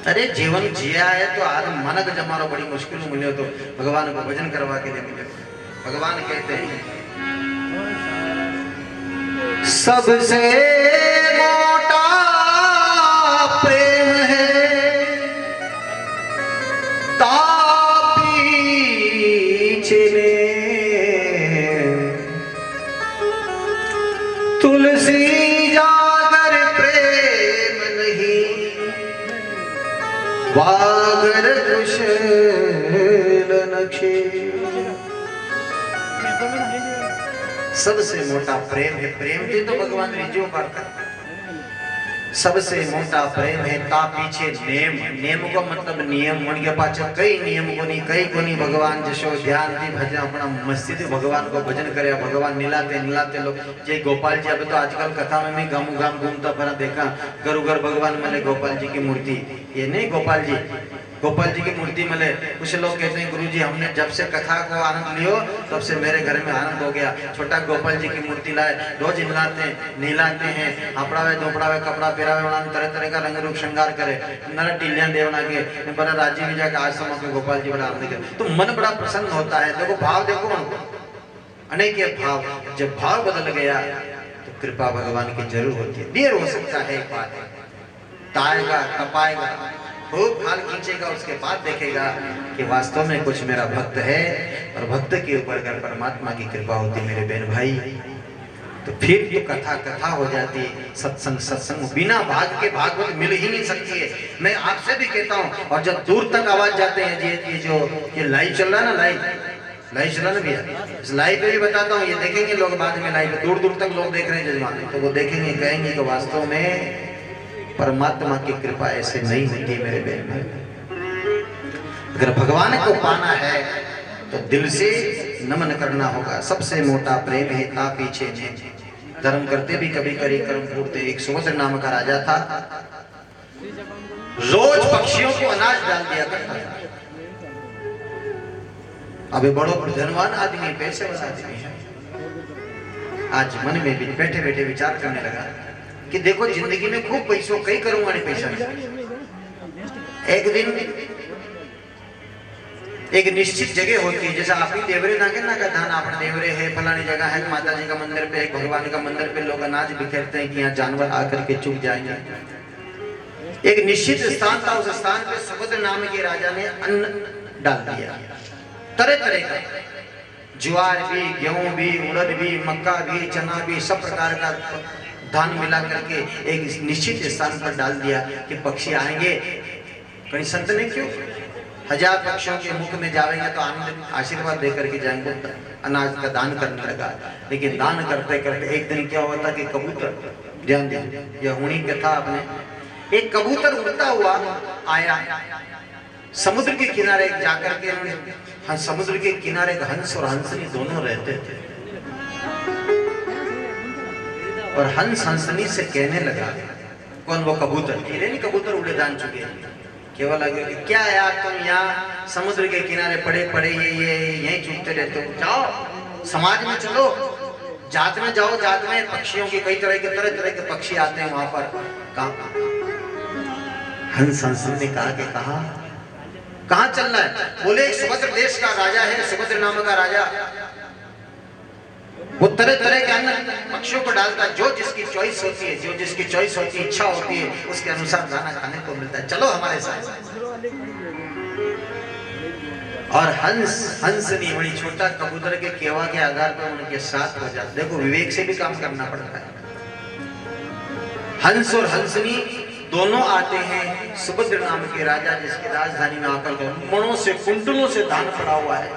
अरे जीवन जिया है तो आज मनक जमारो बड़ी मुश्किल मिले तो भगवान को भजन करवा के दे मिले। भगवान कहते हैं सबसे मोटा प्रेम है तापी चले तुलसी जागर प्रेम नहीं वागर कुशल नक्षे। सबसे मोटा प्रेम है, प्रेम भी तो भगवान रिजो करता। सबसे मोटा प्रेम है ता पीछे नेम, नेम को मतलब नियम मन के पाछे कई नियम को नहीं भगवान जशो ध्यान थी भजन अपना मस्ती थी भगवान को भजन करे भगवान नीलाते लोग जय गोपाल जी। अभी तो आजकल कथा में मैं गाम घूमता फिरा देखा घर घर भगवान मिले गोपाल जी की मूर्ति। ये नहीं गोपाल जी की मूर्ति मिले। कुछ लोग कहते हैं गुरुजी हमने जब से कथा को आनंद लियो तब से मेरे घर में आनंद हो गया। छोटा गोपाल जी की मूर्ति लाए रोज नीलाते हैं अपड़ावे दोपड़ावे कपड़ा पहरावे उन्होंने तरह तरह का रंग रूप श्रृंगार करे नर टिलियां देवना के बड़ा राजी में जाकर आज समय के गोपाल जी बड़ा आनंद करे तो मन बड़ा प्रसन्न होता है। देखो भाव देखो अनेक भाव, जब भाव बदल गया तो कृपा भगवान की जरूर होती है। देर हो सकता है एक बात ताएगा तपाएगा खूब हाल खींचेगा उसके बाद देखेगा कि वास्तव में कुछ मेरा भक्त है और भक्त के ऊपर अगर परमात्मा की कृपा होती मेरे बहन भाई तो फिर तो कथा हो जाती। सत्संग बिना भाग के भागवत मिल ही नहीं सकती है। मैं आपसे भी कहता हूँ और जब दूर तक आवाज जाते हैं ये जो ये लाइव चल रहा है ना लाइव चला ना भैया इस लाइव पे भी बताता हूँ ये देखेंगे लोग बाद में लाइव दूर तक लोग देख रहे हैं जजमान तो वो देखेंगे कहेंगे कि वास्तव में परमात्मा की कृपा ऐसे नहीं होती मेरे बहन भाई। अगर भगवान को पाना है तो दिल से नमन करना होगा। सबसे मोटा प्रेम है ता पीछे धर्म करते भी कभी करी कर्म पूरते। एक सुभद्र नाम का राजा था रोज पक्षियों को अनाज डाल दिया करता था। अभी बड़ो धनवान आदमी पैसे वाला आदमी है आज मन में भी बैठे बैठे विचार करने लगा कि देखो जिंदगी में खूब पैसों कई करूंगा नहीं पैसा नहीं। एक दिन एक निश्चित जगह होती है जैसा आप ही देवरे ना का धान अपने देवरे है फलानी जगह है माता जी का मंदिर पे एक भगवान का मंदिर पे लोग अनाज बिखेरते हैं कि यहाँ जानवर आकर के चुग जाएंगे। एक निश्चित स्थान था उस स्थान पे सुभद्र नाम के राजा ने अन्न डाल दिया तरह तरह का ज्वार भी गेहूं भी उड़द भी मक्का भी चना भी सब प्रकार का धान मिला करके एक निश्चित स्थान पर डाल दिया कि पक्षी आएंगे। कहीं संत ने क्यों 1000 पक्षियों के मुख में जाएंगे तो आनंद आशीर्वाद देकर के जाएंगे अनाज का दान करने लगा। लेकिन दान करते करते एक दिन क्या हुआ था कि कबूतर ध्यान दिया यह हुणी कथा आपने एक कबूतर उड़ता हुआ आया समुद्र के किनारे जाकर के समुद्र के किनारे हंस और हंसनी दोनों रहते थे और हंस हंसनी से कहने लगा कौन वो कबूतर नहीं कबूतर उड़े दान चुके केवल लगे कि क्या यार तुम यहाँ समुद्र के किनारे पड़े ये यहीं चुगते रहते हो। जाओ समाज में चलो जात में जाओ जात में पक्षियों की कई तरह के पक्षी आते हैं वहां पर। कहा हंस हंसनी ने कहा कि कहाँ चलना है। बोले एक सुभद्र देश का राजा है सुभद्र नाम का राजा वो तरह तरह के अन्न पक्षियों को डालता है जो जिसकी चॉइस होती है जो जिसकी चॉइस होती है इच्छा होती है उसके अनुसार खाना खाने को मिलता है। चलो हमारे साथ। और हंसनी बड़ी छोटा कबूतर के केवा के आधार पर उनके साथ हो जाता। देखो विवेक से भी काम करना पड़ता है। हंस और हंसनी दोनों आते हैं सुभद्र नाम के राजा जिसकी राजधानी में आकर मणों से कुंडलों से धान पड़ा हुआ है।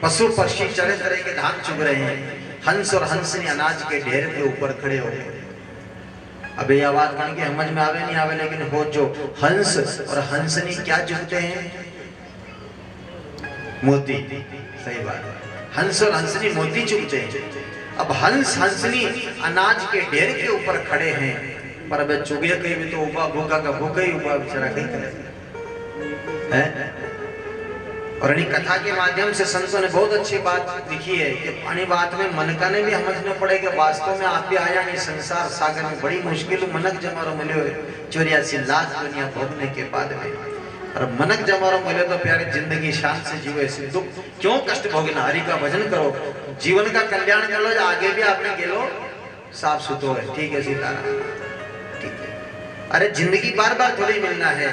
पशु पक्षी तरह तरह के धान चुग रहे हैं। हंस और हंसनी अनाज के ढेर के ऊपर खड़े हो गए। अब ये आवाज कहीं की समझ में आवे नहीं आवे लेकिन हो जो हंस और हंसनी क्या चुगते हैं मोती। सही बात है हंस और हंसनी मोती चुगते हैं। अब हंस हंसनी अनाज के ढेर के ऊपर खड़े हैं पर अब चुगे कहीं भी तो भूखा का भूखा ही बेचारा कहीं करे और इन्हीं कथा के माध्यम से संतों ने बहुत अच्छी बात लिखी है कि पानी बात में मनका ने भी समझना पड़े कि वास्तव में आप भी आया नहीं संसार सागर में बड़ी मुश्किल मनक जमारो मिले 84 लाख दुनिया भोगने के बाद में और मनक जमारो मिले तो प्यारे जिंदगी शांत से जीवे से दुख क्यों कष्ट भोगना हरि का भजन करो जीवन का कल्याण कर लो आगे भी आपने गेलो साफ सुथरो है ठीक है सीताराम ठीक है। अरे जिंदगी बार बार थोड़ी मिलना है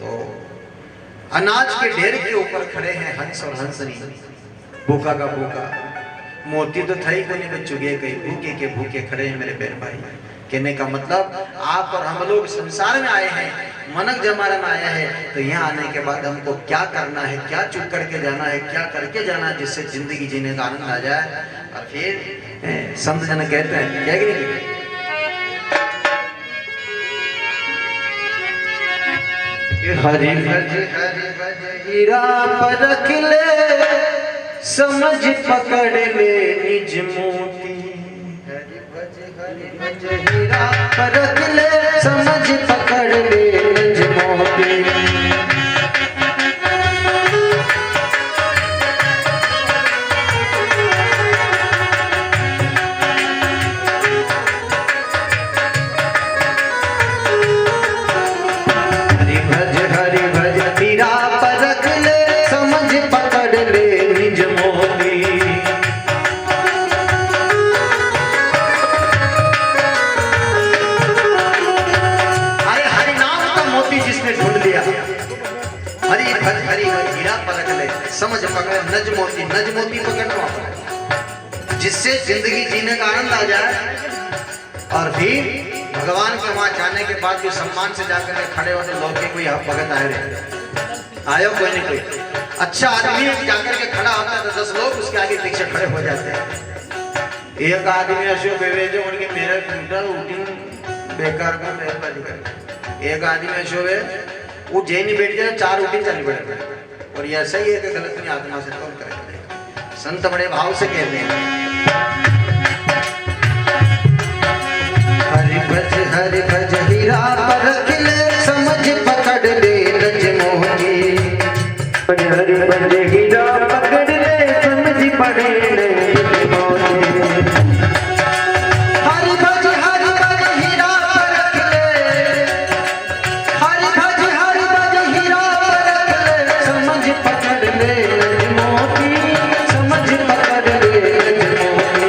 तो अनाज के ढेर के ऊपर खड़े हैं हंस और हंसनी भूखा का भूखा मोती तो था ही कोई नहीं चुगे गई भूखे के भूखे खड़े हैं मेरे बहन भाई। कहने का मतलब आप और हम लोग संसार में आए हैं मनक जमाने में आया है तो यहाँ आने के बाद हमको क्या करना है क्या चुप करके जाना है क्या करके जाना है जिससे जिंदगी जीने का आनंद आ जाए। और फिर संत जन कहते हैं क्या कि नहीं हरि भज हीरा परख ले समझ पकड़ ले निज मोती हरि भज हीरा परख ले समझ पकड़ ले निज मोती। समझ पकड़ नज मोती पकड़ना जिससे जिंदगी जीने का आनंद आ जाए। और फिर भगवान के वहां जाने के बाद जो सम्मान से जाकर के खड़े होते लोग के कोई भगत आए आयो कोई नहीं कोई अच्छा आदमी जाकर के खड़ा होता है तो 10 लोग उसके आगे पीछे खड़े हो जाते हैं। एक आदमी अशोक जो उनके मेरे बेकार का एक आदमी अशोक है वो जैनी बैठ जाए 4 उठी चल पड़े और ये ऐसा ही है कि गलत नहीं आत्मा से कौन करेगा। संत बड़े भाव से कहते हैं हरि भज हीरा परख ले समझ पकड़ ले नज मोती हरि भज हीरा पकड़ ले समझ पकड़ ले नज मोती। हरि भज हीरा परख ले हरि भज हीरा परख ले समझ पकड़ ले नज मोती समझ पकड़ ले नज मोती।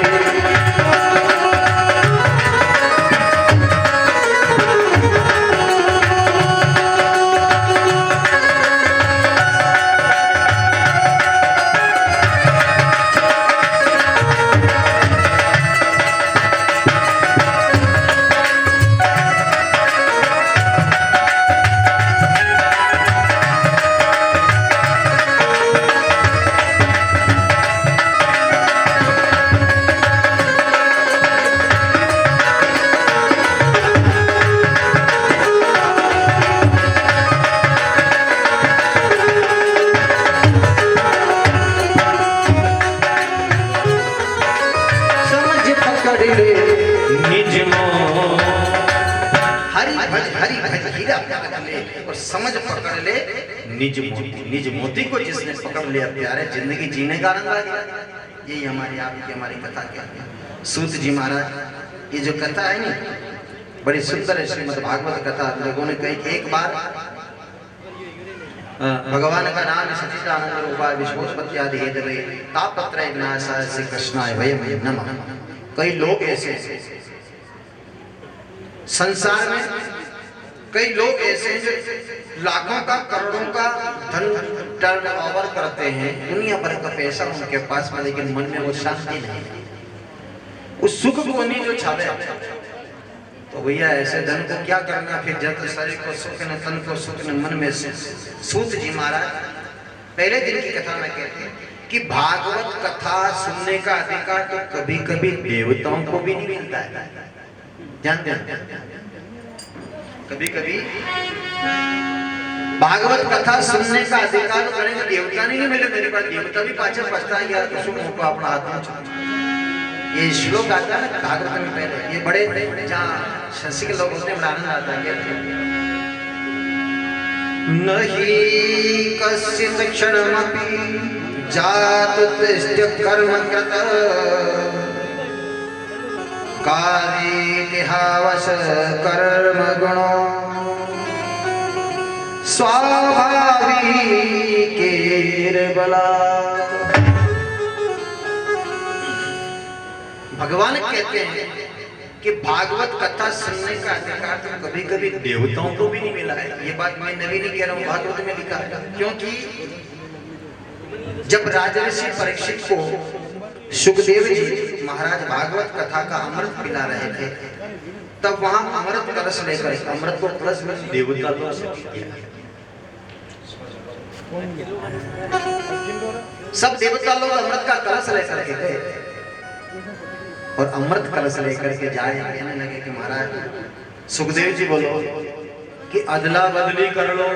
और समझ पकड़ ले निज मोती को जिसने पकड़ लिया प्यारे जिंदगी जीने का आनंद आ गया। यही हमारी आपकी हमारी कथा क्या है। सूत जी महाराज ये जो कथा है नी बड़ी सुंदर है श्रीमद् भागवत कथा। लोगों ने कही कि एक बार भगवान का नाम सच्चिदानंद रूपाय विश्वोत्पत्ति आदि हेतवे तापत्रय विनाशाय श्री कृष्णाय वयम नमः। कई लोग ऐसे संसार में कई लोग ऐसे जो लाखों का करोड़ों का धन टर्न ओवर करते हैं दुनिया भर का पैसा उनके पास में लेकिन मन में वो शांति नहीं उस सुख को नहीं जो छावे। तो भैया ऐसे धन को क्या करना फिर जब शरीर को सुख न तन को सुख न मन में सूत जी महाराज पहले दिन की कथा में कहते हैं कि भागवत कथा सुनने का अधिकार तो कभी कभी देवताओं को भी नहीं मिलता है। जानते हैं कभी कभी भागवत कथा सुनने का अधिकार तो करेंगे देवता नहीं मिले मेरे पास देवता भी पाछे पछताएंगे यार कुछ को अपना हाथ में ये श्लोक आता है ना भागवत में पहले ये बड़े जहाँ शशि के लोग होते हैं बड़ा आनंद आता है नहि कश्चित् क्षणमपि जातुतिष्ठ कर्मकृत कालेतिहावश कर्मगुणो स्वाभाविकेर्बलात्। भगवान कहते हैं कि भागवत कथा सुनने का अधिकार तो कभी कभी देवताओं को भी नहीं मिला है। ये बात मैं नवी नहीं कह रहा हूँ, भागवत में लिखा है। क्योंकि जब राजर्षि परीक्षित को सुखदेव जी महाराज भागवत कथा का अमृत पिला रहे थे, तब वहां अमृत कलश लेकर, अमृत को कलश में देवता लोग से दिया। सब देवता लोग अमृत का कलश लेकर के गए और अमृत कलश लेकर के जाए, कहने लगे कि महाराज सुखदेव जी बोलो कि अदला बदली कर लो,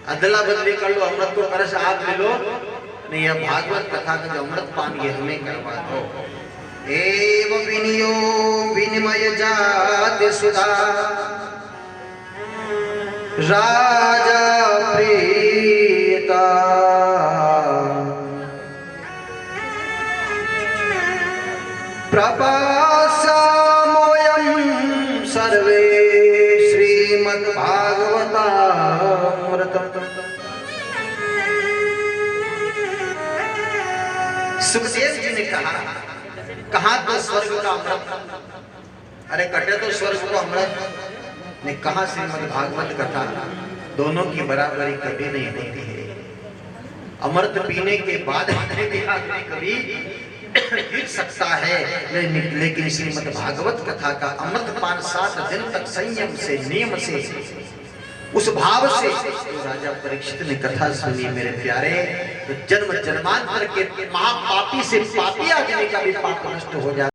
अदला बदली कर लो, अमृत को कलश आप ले लो, नहीं यह भागवत कथा का जो अमृत पान ये हमें करवा दो। एव विनियो विनिमय जाति सुधा राजा प्रीता प्रपासामोऽयं सर्वे श्रीमद्भागवतामृतम्। सुखदेव जी ने कहा तो स्वर्ग का अमृत, अरे कटे तो स्वर्ग को अमृत ने कहा श्रीमद् भागवत कथा दोनों की बराबरी कभी नहीं होती है। अमृत पीने के बाद कभी गिर सकता है, लेकिन श्रीमद् भागवत कथा का अमृत पान 7 दिन तक संयम से, नियम से, उस भाव से तो राजा परीक्षित ने कथा सुनी मेरे प्यारे, तो जन्म जन्मांतर के महापापी से पापी आदमी का भी पाप नष्ट हो जाता।